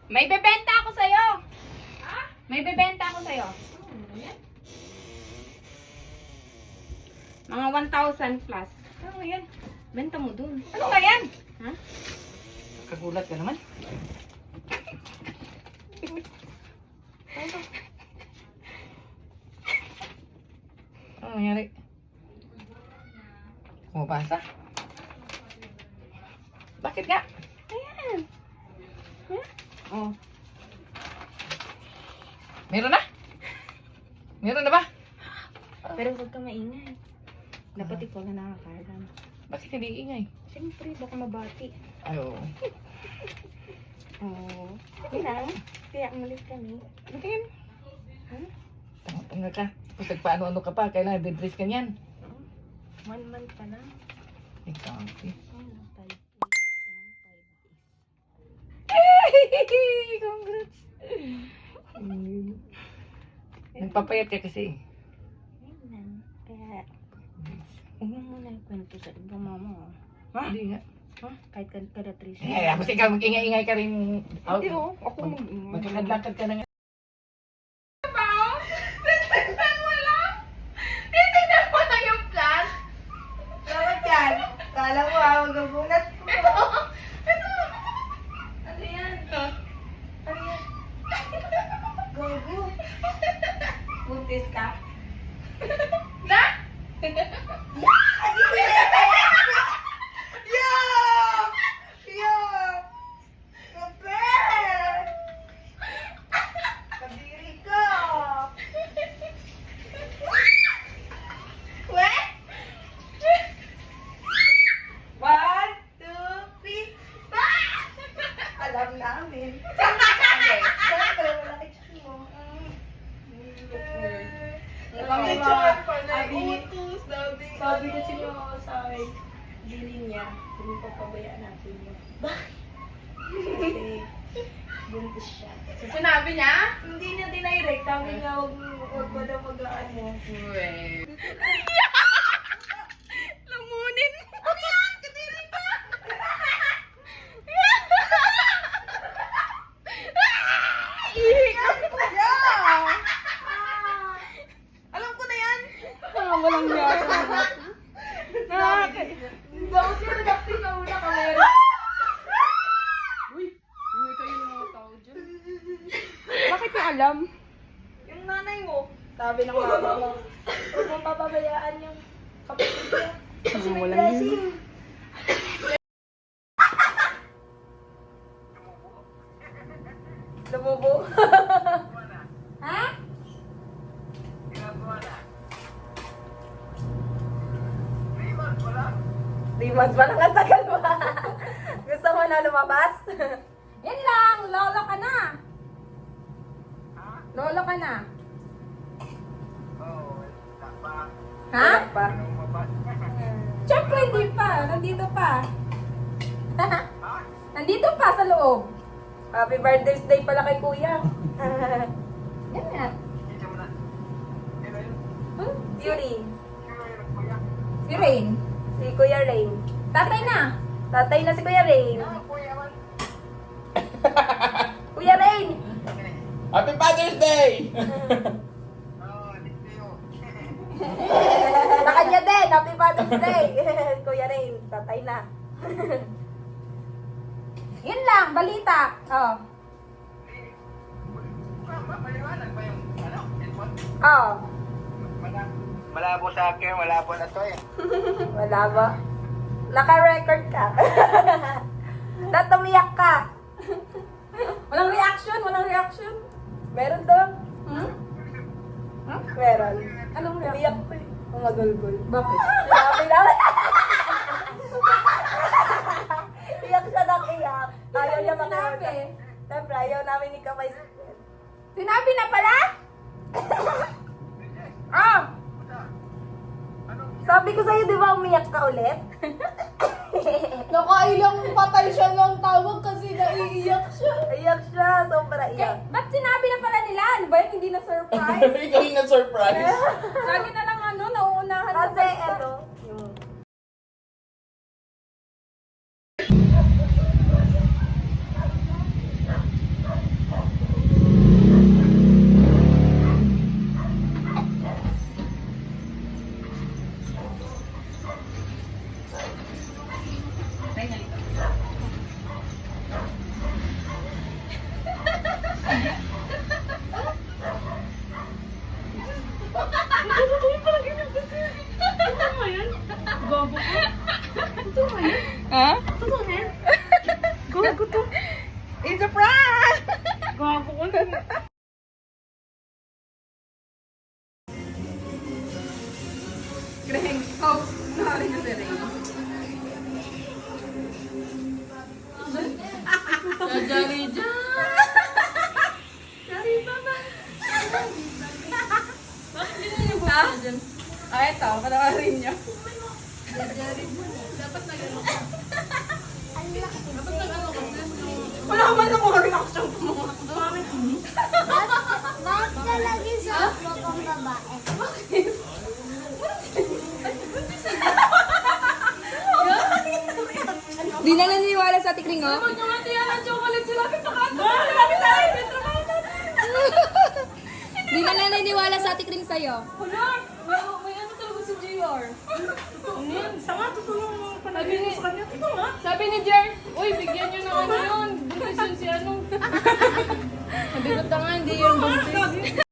May bebenta ako sa'yo. Ha? May bebenta ako sa'yo. Mga 1,000 plus. Ano yan? Benta mo dun. Ano nga yan? Ha? Kagulat ka naman. Ano nangyari? Kumabasa? Bakit nga? Ayan. Huh? Oh. Meron na? Meron na ba? Pero huwag ka maingay. Dapat ikaw na nakakalam. Bakit hindi ingay? Siyempre, baka mabati. Ay, oo. Oo. Sige lang. Kaya umalis kami. Tingin. Huh? Tanga ka. Kung nagpaano-ano ka pa, kailangan bed-rest ka niyan. 1 month pa lang. Ikaw. Ano, 5 weeks and 5 days. Congrats. Nagpapayat ka kasi. Ayun lang. Kaya, huwag mo muna yung kwento sa ibang mama. Ha? Hindi nga. Ha? Kahit kada Trisha. Eh, tapos ikaw mag-ingay-ingay ka rin. Hindi oh. Ako mag-ingay. Magkakadlakad ka na nga. Salamat yan. Kala mo magabulat ko. Ano yan? Ano yan? Gogo. Buntis ka? Na? Kadiri ka. What? 1, 2, 3. Alam namin. Siyempre, wala kitchen mo. Sabi kasi mo sa akin, dili niya, kung papabayaan natin yun. Bakit? Kasi, buntis siya. Sinabi niya? Hindi niya dinirect, sabi niya, huwag mo daw mag-ano. Lamunin mo. Ano yan? Kadiri ka. Alam ko na yan! Walang yasa. Daw siya, nag-acting na una kamera. Uy, hindi kayo yung mga tao dyan. Bakit niya alam? Yung nanay mo, sabi ng mama mo, huwag mong papabayaan yung kapatid niya. Kasi may Walang blessing. Lumubo. Ha? Three months pa lang, ang tagal mo. Gusto mo na lumabas? Yan lang, lolo ka na. Lolo ka na. Ha? Wala pa. Siyempre hindi pa. Nandito pa. Nandito pa sa loob. Happy Father's Day pala kay kuya. Yan nga. Huh? Yuri. Si Rain. Si Kuya Rain. Tatay na. Tatay na si Kuya Rain. Kuya Rain! Happy Father's Day! Sa kanya din! Happy Father's Day! Kuya Rain, tatay na. Yun lang, balita. Oh. Oh, Malabo sa akin, malabo na to eh. wala ba? Naka-record ka. Dapat umiyak ka. Walang reaction, walang reaction. Meron daw. Hmm? Meron. Anong Umiyak reaction? pa eh. Umagulgol. Bakit? Sabi namin. Iyak siya ng iyak. Ayaw niya Sinabi. makinig. Siyempre, ayaw namin ni Kamay. Sinabi na pala? Oh! Sabi ko sa'yo, di ba umiyak ka ulit? Nakailang patay siya ng tawag kasi naiiyak siya. Iyak siya, sobra iyak. Ba't sinabi na pala nila? Ano ba yun? Hindi na surprise? Ikaw yung na-surprise. Lagi na lang ano, nauunahan sa Kasi, balita. ano, yung Ha? Totoo na yan. Gago to. It's a prank! Gago ko na. Greng. Oh, nakarin na si Ray. Jari dyan. Jari pa ba? Bakit hindi niyo buka dyan? Ah, eto. Panakarin niyo. Jari mo. Dapat na gano'n ka. Dapat na gano'n ka. Wala ka man nakuha reaction ko mga. Bakit ka lagi sa pang babae? Bakit? Di na naniniwala sa tikring, oh. Huwag nyo nga tiyan ang chocolate sila. Pagkakato. Malapit tayo. Di na naniniwala sa tikring sa'yo. Wala. May ano talaga si JR. Sama, tutulong mo panaginip sa kanya. Ito nga. Sabi ni Jer, uy, bigyan nyo ng ano yun. Buntis yun si ano. Sabi ko, tanga, hindi yun buntis.